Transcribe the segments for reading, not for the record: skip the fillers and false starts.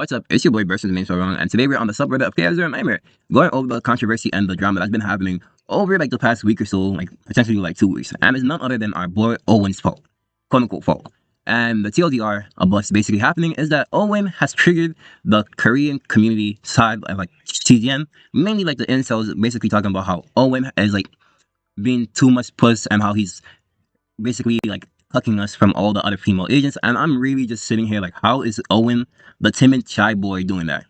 What's up? It's your boy versus Main Wrong, and today we're on the subreddit of Chaoszeronightmare, going over the controversy and the drama that's been happening over like the past week or so, like potentially like 2 weeks. And it's none other than our boy Owen's fault, quote unquote fault. And the TLDR of what's basically happening is that Owen has triggered the Korean community side, like TGN, mainly like the incels, basically talking about how Owen is like being too much puss and how he's basically like hucking us from all the other female agents. And I'm really just sitting here like, how is Owen, the timid shy boy, doing that?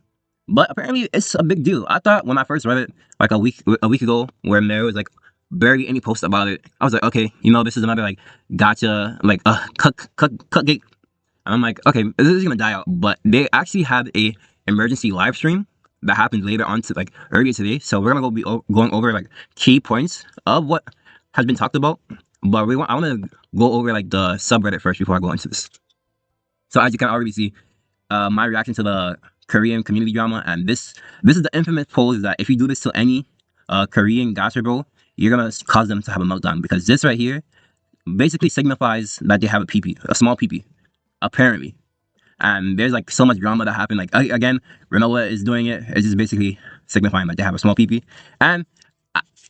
But apparently it's a big deal. I thought when I first read it like a week ago, where there was like barely any post about it, I was like, okay, you know, this is another like Gacha, like cut gate. And I'm like, okay, this is gonna die out. But they actually had a emergency live stream that happened later on to like earlier today. So we're gonna be going over like key points of what has been talked about. But I want to go over like the subreddit first before I go into this. So as you can already see, my reaction to the Korean community drama, and this is the infamous pose that if you do this to any Korean gacha bro, you're gonna cause them to have a meltdown, because this right here basically signifies that they have a small PP, apparently. And there's like so much drama that happened. Like again, Renoa is doing it. It's just basically signifying that they have a small PP. And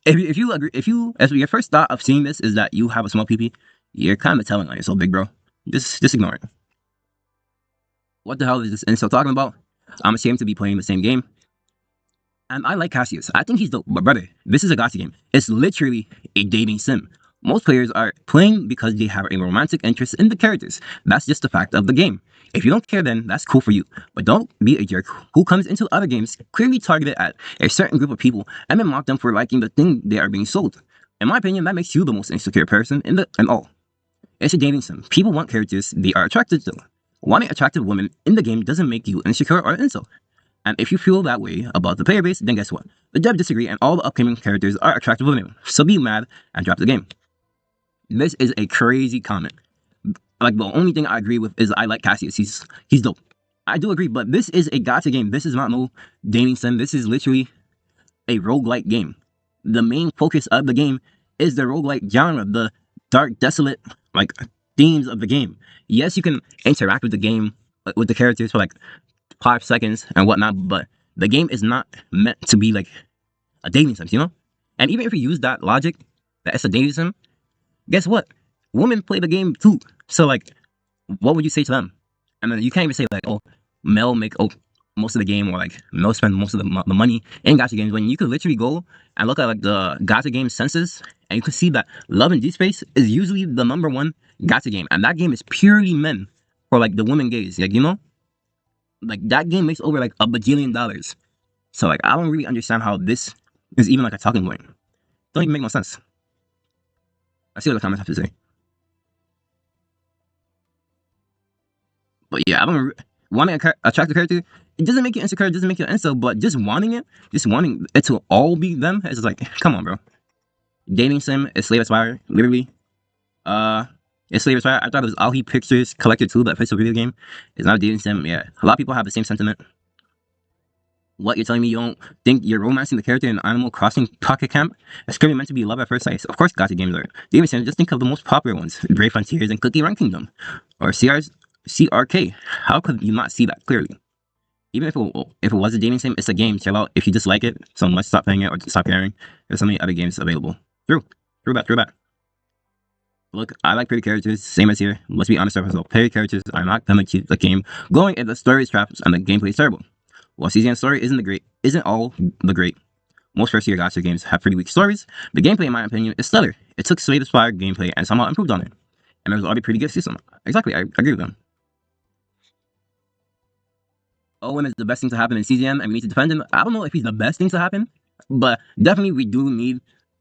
if you agree, if your first thought of seeing this is that you have a small PP, you're kind of telling on yourself, big bro. Just ignore it. What the hell is this incel talking about? I'm ashamed to be playing the same game. And I like Cassius. I think he's dope. But brother, this is a gacha game. It's literally a dating sim. Most players are playing because they have a romantic interest in the characters. That's just the fact of the game. If you don't care, then that's cool for you. But don't be a jerk who comes into other games clearly targeted at a certain group of people and then mock them for liking the thing they are being sold. In my opinion, that makes you the most insecure person in all. It's a dating sim. People want characters they are attracted to. Wanting attractive women in the game doesn't make you insecure or incel. And if you feel that way about the player base, then guess what? The devs disagree and all the upcoming characters are attractive women. So be mad and drop the game. This is a crazy comment. Like, the only thing I agree with is I like Cassius. He's dope. I do agree, but this is a gacha game. This is not no dating sim. This is literally a roguelike game. The main focus of the game is the roguelike genre, the dark, desolate, like, themes of the game. Yes, you can interact with the game, with the characters for like 5 seconds and whatnot, but the game is not meant to be like a dating sim, you know? And even if you use that logic, that it's a dating sim, guess what? Women play the game too. So like, what would you say to them? And then you can't even say like, oh, male make most of the game, or like male spend most of the money in gacha games, when you could literally go and look at like the gacha game census, and you can see that Love and D-Space is usually the #1 gacha game, and that game is purely meant for like the women gays, like, you know, like that game makes over like $1 bajillion. So like, I don't really understand how this is even like a talking point. Don't even make no sense. I see what the comments have to say. But yeah, I don't wanting an attractive character. It doesn't make you insecure. It doesn't make you incel. But just wanting it to all be them, it's just like, come on, bro. Dating sim is Slave Aspire, literally. It's Slave Aspire. I thought it was Aoi Pictures Collector 2, the official video game. It's not a dating sim. Yeah, a lot of people have the same sentiment. What, you're telling me you don't think you're romancing the character in Animal Crossing Pocket Camp? It's clearly meant to be love at first sight. Of course, gacha games are. Dating sim, just think of the most popular ones: Brave Frontiers and Cookie Run Kingdom, or CRK. How could you not see that clearly? Even if it was a dating sim, it's a game. Chill out. If you just like it so much, stop playing it or stop caring. There's so many other games available. True back. Look, I like pretty characters, same as here. Let's be honest with ourselves. Pretty characters are not gonna keep the game going if the story is trash and the gameplay is terrible. While CZN's story isn't all the great. Most first-year gacha games have pretty weak stories. The gameplay, in my opinion, is stellar. It took Slave-inspired gameplay and somehow improved on it. And there's already pretty good system. Exactly, I agree with them. Owen is the best thing to happen in CZN, and we need to defend him. I don't know if he's the best thing to happen, but definitely we do need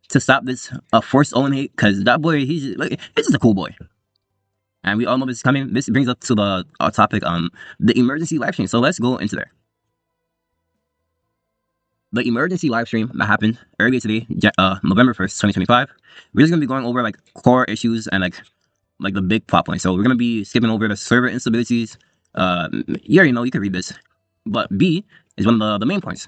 to stop this forced Owen hate, because that boy, he's just a cool boy. And we all know this is coming. This brings up to the topic on the emergency live stream. So let's go into there. The emergency live stream that happened earlier today, November 1st, 2025. We're just gonna be going over like core issues and like the big plot points. So we're gonna be skipping over the server instabilities. You already know, you can read this. But B is one of the main points.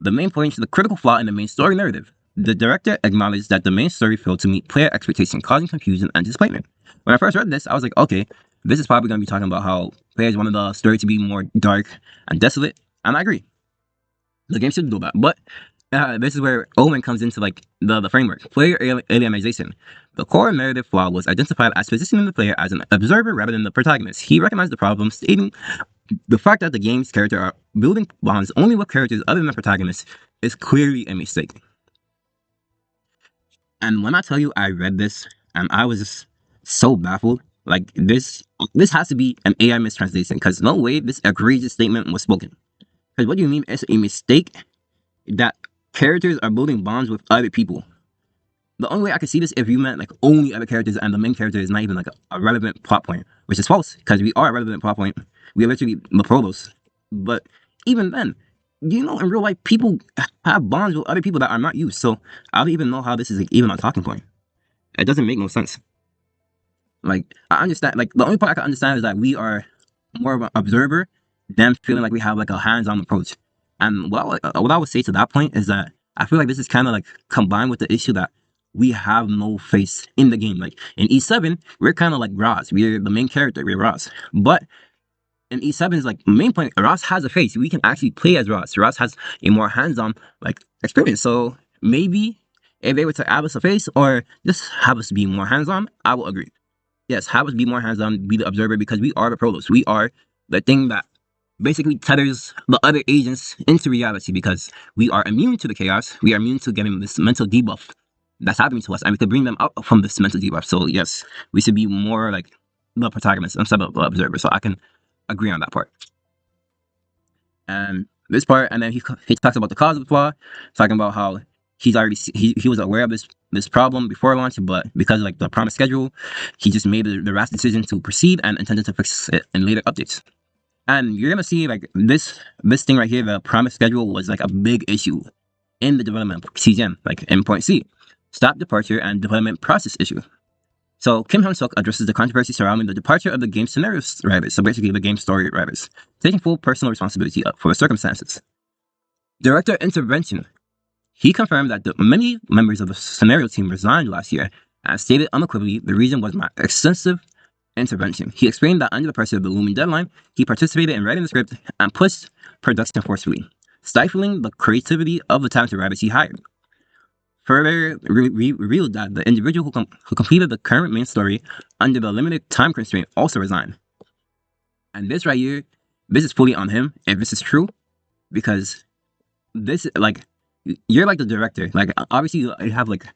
The main point is the critical flaw in the main story narrative. The director acknowledged that the main story failed to meet player expectations, causing confusion and disappointment. When I first read this, I was like, okay, this is probably going to be talking about how players wanted the story to be more dark and desolate, and I agree. The game should do that, but this is where Owen comes into like the framework. Player alienization. The core narrative flaw was identified as positioning the player as an observer rather than the protagonist. He recognized the problem, stating the fact that the game's characters are building bonds only with characters other than the protagonist is clearly a mistake. And when I tell you I read this and I was just so baffled, like this has to be an AI mistranslation because no way this egregious statement was spoken. Because what do you mean it's a mistake that characters are building bonds with other people? The only way I could see this if you meant like only other characters and the main character is not even like a relevant plot point, which is false because we are a relevant plot point. We are literally the prolos. But even then, you know, in real life, people have bonds with other people that are not you. So I don't even know how this is like, even a talking point. It doesn't make no sense. Like I understand, like the only part I can understand is that we are more of an observer than feeling like we have like a hands-on approach. And what I would say to that point is that I feel like this is kind of like combined with the issue that we have no face in the game. Like in E7, we're kind of like Ross. We're the main character. We're Ross. But in E7's like main point, Ross has a face. We can actually play as Ross. Ross has a more hands-on like experience. So maybe if they were to add us a face or just have us be more hands-on, I will agree. Yes, have us be more hands-on, be the observer because we are the prolos. We are the thing that basically tethers the other agents into reality because we are immune to the chaos. We are immune to getting this mental debuff that's happening to us, and we could bring them out from this mental debuff. So yes, we should be more like the protagonist instead of the observer. So I can agree on that part. And this part, and then he talks about the cause of the flaw, talking about how he's already he was aware of this problem before launch, but because of like the promised schedule, he just made the rash decision to proceed and intended to fix it in later updates. And you're gonna see like this thing right here, the promised schedule was like a big issue in the development of CGN, like in point C, stop departure and development process issue. So Kim Hyun-suk addresses the controversy surrounding the departure of the game scenario writers, so basically the game story writers, taking full personal responsibility for the circumstances. Director intervention. He confirmed that many members of the scenario team resigned last year and stated unequivocally the reason was my extensive intervention. He explained that under the pressure of the looming deadline, he participated in writing the script and pushed production forcefully, stifling the creativity of the talented writers he hired. Further revealed that the individual who completed the current main story under the limited time constraint also resigned. And this right here, this is fully on him if this is true, because this like you're like the director. Like obviously you have like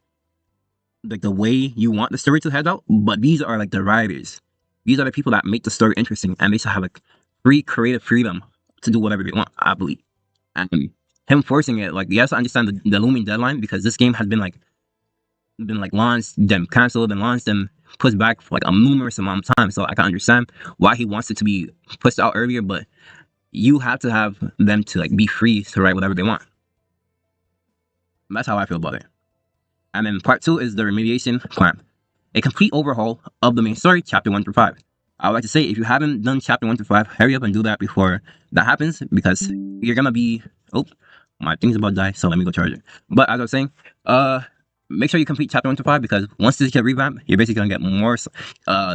the way you want the story to head out, but these are like the writers. These are the people that make the story interesting, and they should have like free creative freedom to do whatever they want, I believe. And him forcing it, like yes, I understand the looming deadline because this game has been like launched, then cancelled, and launched and pushed back for like a numerous amount of time. So I can understand why he wants it to be pushed out earlier, but you have to have them to like be free to write whatever they want. That's how I feel about it. And then part 2 is the remediation plan, a complete overhaul of the main story, chapter 1 through 5. I would like to say if you haven't done chapter 1 through 5, hurry up and do that before that happens, because you're gonna be my thing's about to die, so let me go charge it. But as I was saying, make sure you complete chapter 1 to 5 because once this get revamped, you're basically gonna get more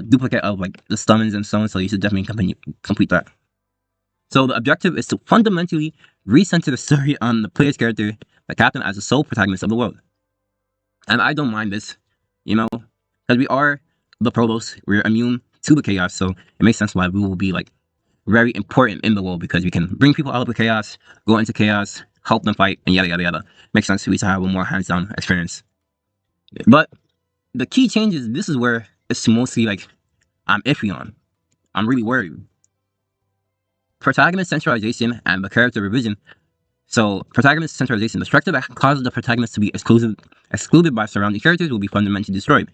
duplicate of like the summons and so on. So you should definitely complete that. So the objective is to fundamentally recenter the story on the player's character, the captain, as the sole protagonist of the world. And I don't mind this, you know, because we are the prolos, we're immune to the chaos, so it makes sense why we will be like very important in the world because we can bring people out of the chaos, go into chaos, help them fight, and yada yada yada. Makes sense for we to have a more hands-on experience. But the key changes, this is where it's mostly like I'm iffy on. I'm really worried. Protagonist centralization and the character revision. So protagonist centralization, the structure that causes the protagonist to be excluded by surrounding characters will be fundamentally destroyed.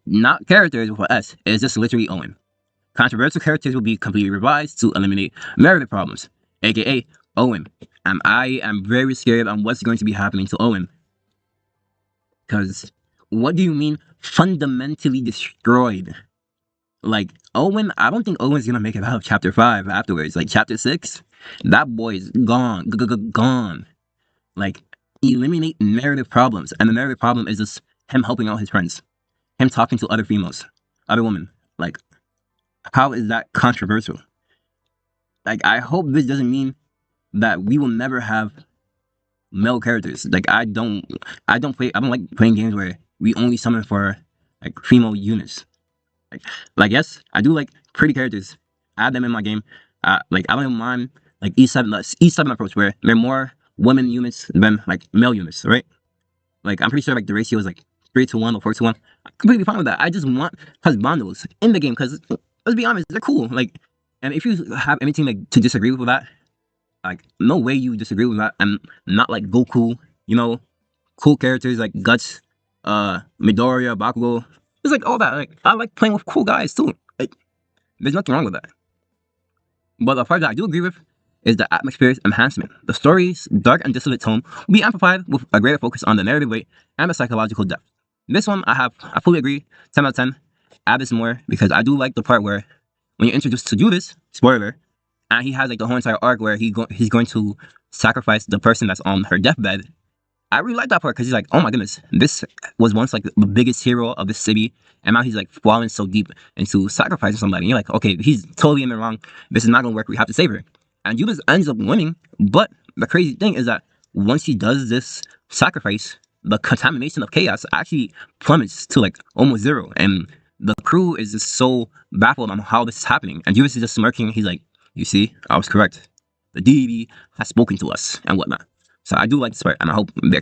Not characters with an S, it's just literally Owen. Controversial characters will be completely revised to eliminate narrative problems, aka Owen. And I am very scared on what's going to be happening to Owen. Because what do you mean fundamentally destroyed? Like Owen, I don't think Owen's gonna make it out of chapter 5 afterwards. Like chapter 6, that boy is gone. Gone. Like eliminate narrative problems. And the narrative problem is just him helping out his friends. Him talking to other females, other women. Like How is that controversial? Like, I hope this doesn't mean that we will never have male characters. Like, I don't like playing games where we only summon for like female units. Like, yes, I do like pretty characters. Add them in my game. Like, I don't even mind like E7 approach where there are more women units than like male units, right? Like, I'm pretty sure like the ratio is like 3-1 or 4-1. I'm completely fine with that. I just want husbandos in the game because let's be honest, they're cool. Like, and if you have anything like to disagree with that, like no way you disagree with that, and not like Goku, you know, cool characters like Guts, Midoriya, Bakugo. It's like all that. Like, I like playing with cool guys too. Like, there's nothing wrong with that. But the part that I do agree with is the atmosphere's enhancement. The story's dark and desolate tone will be amplified with a greater focus on the narrative weight and the psychological depth. This one, I fully agree, 10 out of 10. Add this more because I do like the part where when you're introduced to Judas, spoiler, and he has like the whole entire arc where he's going to sacrifice the person that's on her deathbed. I really like that part because he's like, oh my goodness, this was once like the biggest hero of this city, and now he's like falling so deep into sacrificing somebody. And you're like, okay, he's totally in the wrong. This is not gonna work. We have to save her. And Judas ends up winning. But the crazy thing is that once he does this sacrifice, the contamination of chaos actually plummets to like almost zero, and the crew is just so baffled on how this is happening. And Judas is just smirking. He's like, you see, I was correct. The deity has spoken to us and whatnot. So I do like this part, and I hope they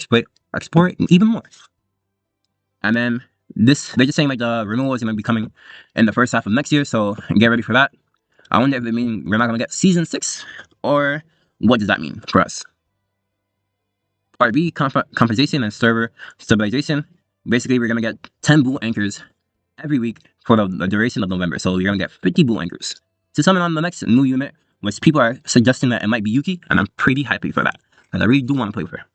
explore it even more. And then they're just saying like the renewal is going to be coming in the first half of next year, so get ready for that. I wonder if they mean we're not going to get season 6, or what does that mean for us? Part B, compensation and server stabilization. Basically, we're going to get 10 bull anchors every week for the duration of November. So you're going to get 50 bull anchors to summon on the next new unit, which people are suggesting that it might be Yuki, and I'm pretty happy for that. Because I really do want to play with her.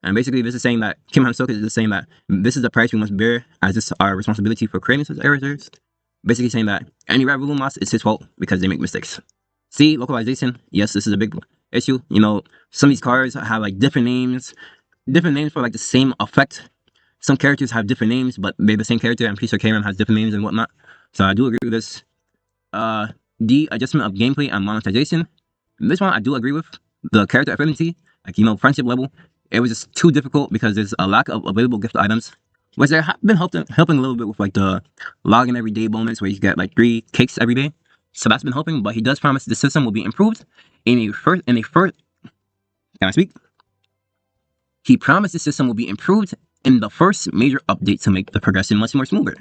And basically this is saying that Kim Han-suk is just saying that this is the price we must bear as it's our responsibility for creating such errors. Basically saying that any Revolution loss is his fault because they make mistakes. See, localization. Yes, this is a big issue. You know, some of these cards have like different names for like the same effect. Some characters have different names, but they're the same character. I'm pretty sure Karen has different names and whatnot. So I do agree with this. The adjustment of gameplay and monetization. This one I do agree with. The character affinity, like, you know, friendship level, it was just too difficult because there's a lack of available gift items, which they have been helping a little bit with like the login every day bonus where you get like 3 cakes every day. So that's been helping, but he does promise the system will be improved in a first. Can I speak? He promised the system will be improved in the first major update to make the progression much more smoother.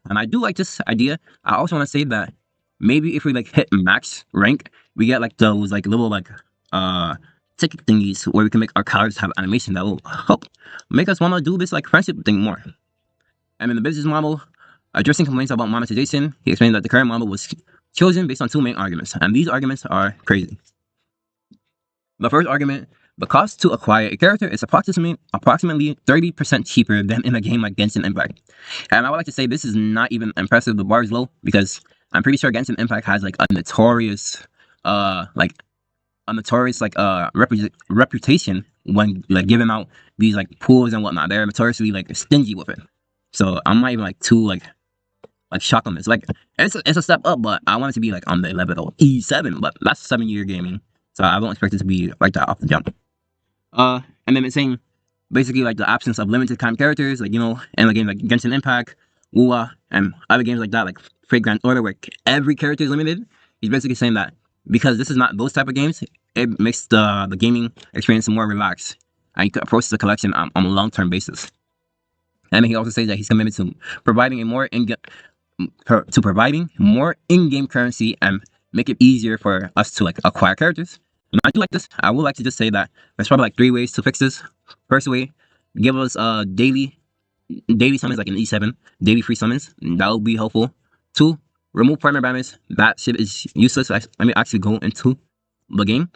And I do like this idea. I also want to say that maybe if we like hit max rank, we get like those like little like ticket thingies where we can make our cards have animation that will help make us want to do this like friendship thing more. And in the business model, addressing complaints about monetization, he explained that the current model was chosen based on 2 main arguments, and these arguments are crazy. The first argument: the cost to acquire a character is approximately 30% cheaper than in a game like Genshin Impact. And I would like to say this is not even impressive. The bar is low because I'm pretty sure Genshin Impact has like a notorious reputation when like giving out these like pools and whatnot. They're notoriously like stingy with it. So I'm not even like too like shocked on this. Like it's a step up, but I want it to be like on the level of E7. But that's 7-year gaming, so I don't expect it to be like that off the jump. And then it's saying basically like the absence of limited time characters, like, you know, in a game like Genshin Impact, Wuwa, and other games like that, like Fate Grand Order, where every character is limited. He's basically saying that because this is not those type of games, it makes the gaming experience more relaxed, and you can approach the collection on a long-term basis. And he also says that he's committed to providing more in-game currency and make it easier for us to like acquire characters. And I do like this. I would like to just say that there's probably like 3 ways to fix this. First way, give us daily summons like in E7, daily free summons. That would be helpful. 2, remove partner banners. That shit is useless. Let me actually go into the game.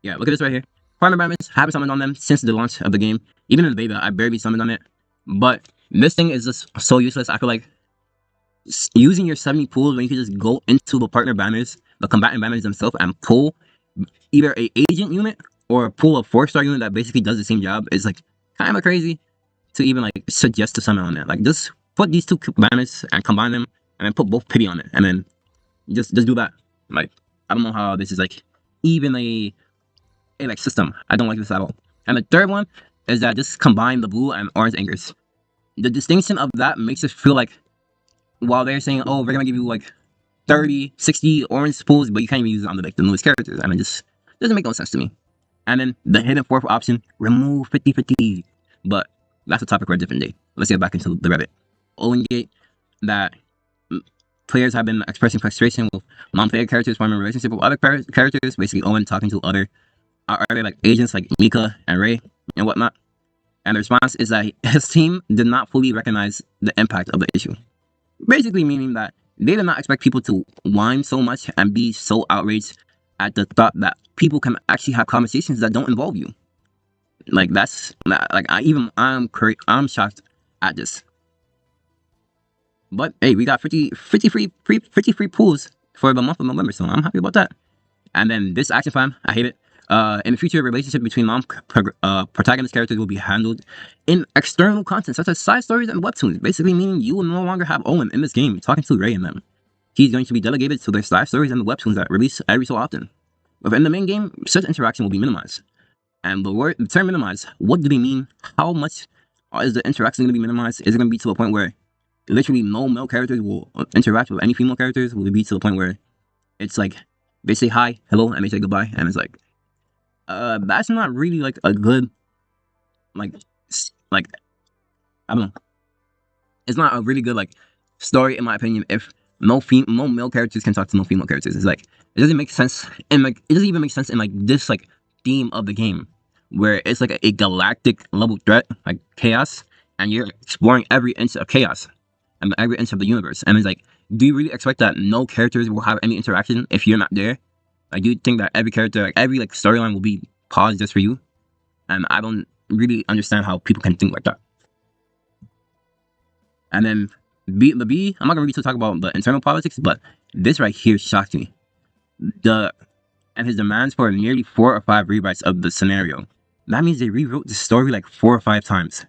Yeah, look at this right here. Partner banners, haven't summoned on them since the launch of the game. Even in the beta, I barely summoned on it. But this thing is just so useless. I feel like using your 70 pools when you can just go into the partner banners, the combatant banners themselves, and pull either a agent unit or a pull a 4-star unit that basically does the same job is like kind of crazy to even like suggest to summon on it. Like, just put these 2 banners and combine them and then put both pity on it, and then just do that. Like, I don't know how this is like even a like system. I don't like this at all. And the third one is that just combine the blue and orange anchors. The distinction of that makes it feel like while they're saying, oh, we're gonna give you like 30, 60 orange pools, but you can't even use it on the like the newest characters. I mean, just doesn't make no sense to me. And then the hidden fourth option, remove 50/50. But that's a topic for a different day. Let's get back into the Reddit. OwenGate, that players have been expressing frustration with non-player characters forming a relationship with other characters. Basically, Owen talking to other like agents like Mika and Ray and whatnot. And the response is that his team did not fully recognize the impact of the issue. Basically meaning that they did not expect people to whine so much and be so outraged at the thought that people can actually have conversations that don't involve you. Like that's like I'm shocked at this. But hey, we got 50 free pools for the month of November, so I'm happy about that. And then this action plan, I hate it. In the future, relationship between protagonist characters will be handled in external content such as side stories and webtoons. Basically meaning you will no longer have Owen in this game talking to Ray and them. He's going to be delegated to their side stories and the webtoons that release every so often. Within the main game, such interaction will be minimized. And the term minimized, what do they mean? How much is the interaction going to be minimized? Is it going to be to a point where literally no male characters will interact with any female characters? Will it be to the point where it's like they say hi, hello, and they say goodbye, and it's like that's not really like a good like I don't know. It's not a really good like story in my opinion if no male characters can talk to no female characters. It's like it doesn't make sense, and like it doesn't even make sense in like this like theme of the game where it's like a galactic level threat like chaos, and you're exploring every inch of chaos and every inch of the universe. And it's like, do you really expect that no characters will have any interaction if you're not there? Like, do you think that every character, like every like storyline will be paused just for you? And I don't really understand how people can think like that. And then the B, I'm not gonna really talk about the internal politics, but this right here shocked me. And his demands for nearly 4 or 5 rewrites of the scenario. That means they rewrote the story like 4 or 5 times.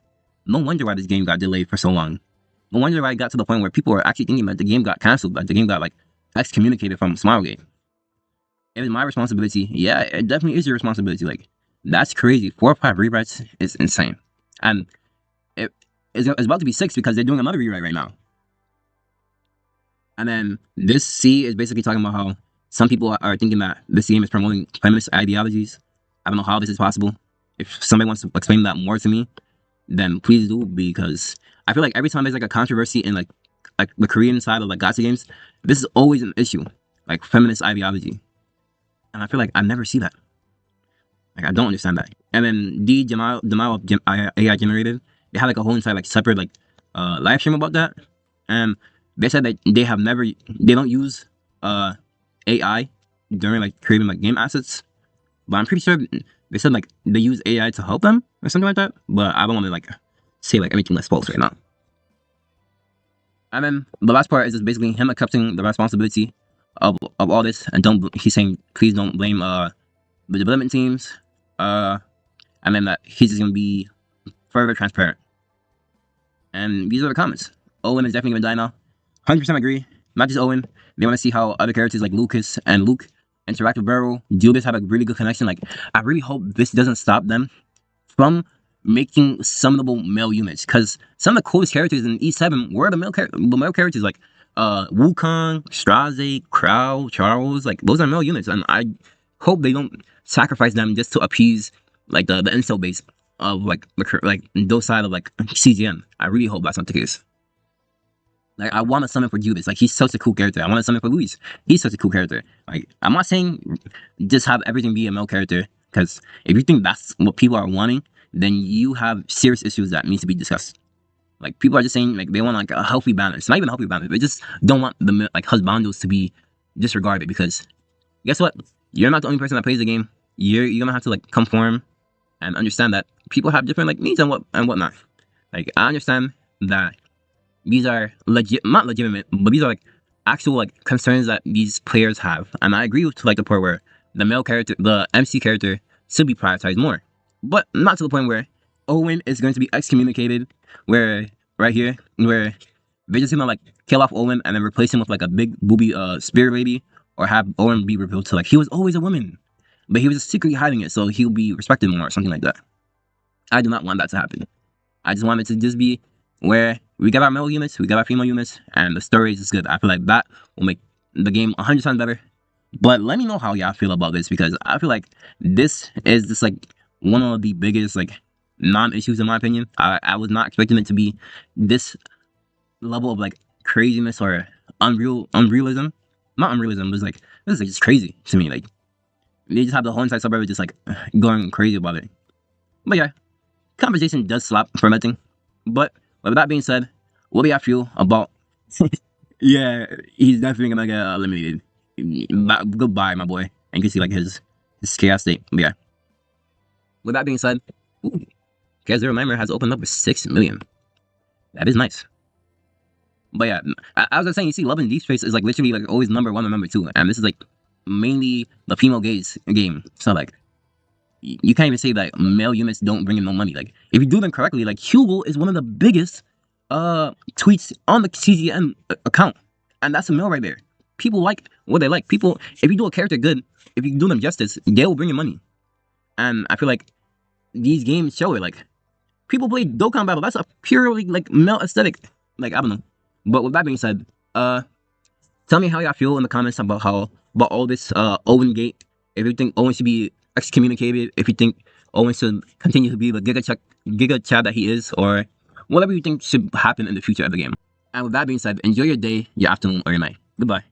No wonder why this game got delayed for so long. No wonder why it got to the point where people were actually thinking that the game got cancelled, that the game got like excommunicated from Smilegate. It is my responsibility. Yeah, it definitely is your responsibility. Like, that's crazy. 4 or 5 rewrites is insane. And it's about to be 6 because they're doing another rewrite right now. And then this C is basically talking about how some people are thinking that this game is promoting feminist ideologies. I don't know how this is possible. If somebody wants to explain that more to me, then please do, because I feel like every time there's like a controversy in like the Korean side of like Gacha games, this is always an issue, like feminist ideology. And I feel like I never see that. Like, I don't understand that. And then D, denial of AI generated, they had like a whole entire like separate like live stream about that. And they said that they don't use AI during like creating like game assets. But I'm pretty sure they said like they use AI to help them or something like that. But I don't want to like say like anything that's false right now. And then the last part is just basically him accepting the responsibility of all this, and he's saying please don't blame the development teams, and then that he's just gonna be further transparent. And these are the comments. Owen is definitely gonna die now. 100% agree. Not just Owen. They want to see how other characters like Lucas and Luke interact with Beryl. Julius have a really good connection. Like, I really hope this doesn't stop them from making summonable male units, because some of the coolest characters in E7 were the male characters, like Wukong, Straze, Crow, Charles. Like, those are male units, and I hope they don't sacrifice them just to appease like the incel base of like those side of like CGN. I really hope that's not the case. Like, I want to summon for Judas. Like, he's such a cool character. I want to summon for Luis. He's such a cool character. Like, I'm not saying just have everything be a male character, because if you think that's what people are wanting, then you have serious issues that need to be discussed. Like, people are just saying like they want like a healthy balance. It's not even a healthy balance. They just don't want the like husbandos to be disregarded, because guess what? You're not the only person that plays the game. You're gonna have to like conform and understand that people have different like needs and whatnot. Like, I understand that these are not legitimate, but these are like actual like concerns that these players have, and I agree with to like the part where the male character, the MC character, should be prioritized more, but not to the point where Owen is going to be excommunicated. Where right here, where They're just gonna like kill off Owen and then replace him with like a big booby spirit lady, or have Owen be revealed to like he was always a woman, but he was just secretly hiding it so he'll be respected more or something like that. I do not want that to happen. I just want it to just be where we get our male units, we get our female units, and the story is just good. I feel like that will make the game 100 times better. But let me know how y'all feel about this, because I feel like this is just like one of the biggest like non-issues in my opinion. I was not expecting it to be this level of like craziness or unrealism. Not unrealism, but it's like this is like just crazy to me. Like they just have the whole entire suburb just like going crazy about it. But yeah, conversation does slap fermenting. But with that being said, what do y'all feel about? Yeah, he's definitely gonna get eliminated. Goodbye, my boy. And you can see like his chaos state. But yeah. With that being said, Chaoszeronightmare has opened up with 6 million. That is nice. But yeah, I was saying, you see, Love and Deep Space is like literally like always number 1 or number 2, and this is like mainly the female gaze game. So like, you can't even say that male units don't bring in no money. Like if you do them correctly, like Hugo is one of the biggest tweets on the CGN account, and that's a male right there. People like what they like. People, if you do a character good, if you do them justice, they will bring in money. And I feel like these games show it. Like people play Dokkan Battle. That's a purely like male aesthetic. Like I don't know. But with that being said, tell me how y'all feel in the comments about all this OwenGate. If you think Owen should be excommunicated, if you think Owen should continue to be the Giga Chad that he is, or whatever you think should happen in the future of the game. And with that being said, enjoy your day, your afternoon, or your night. Goodbye.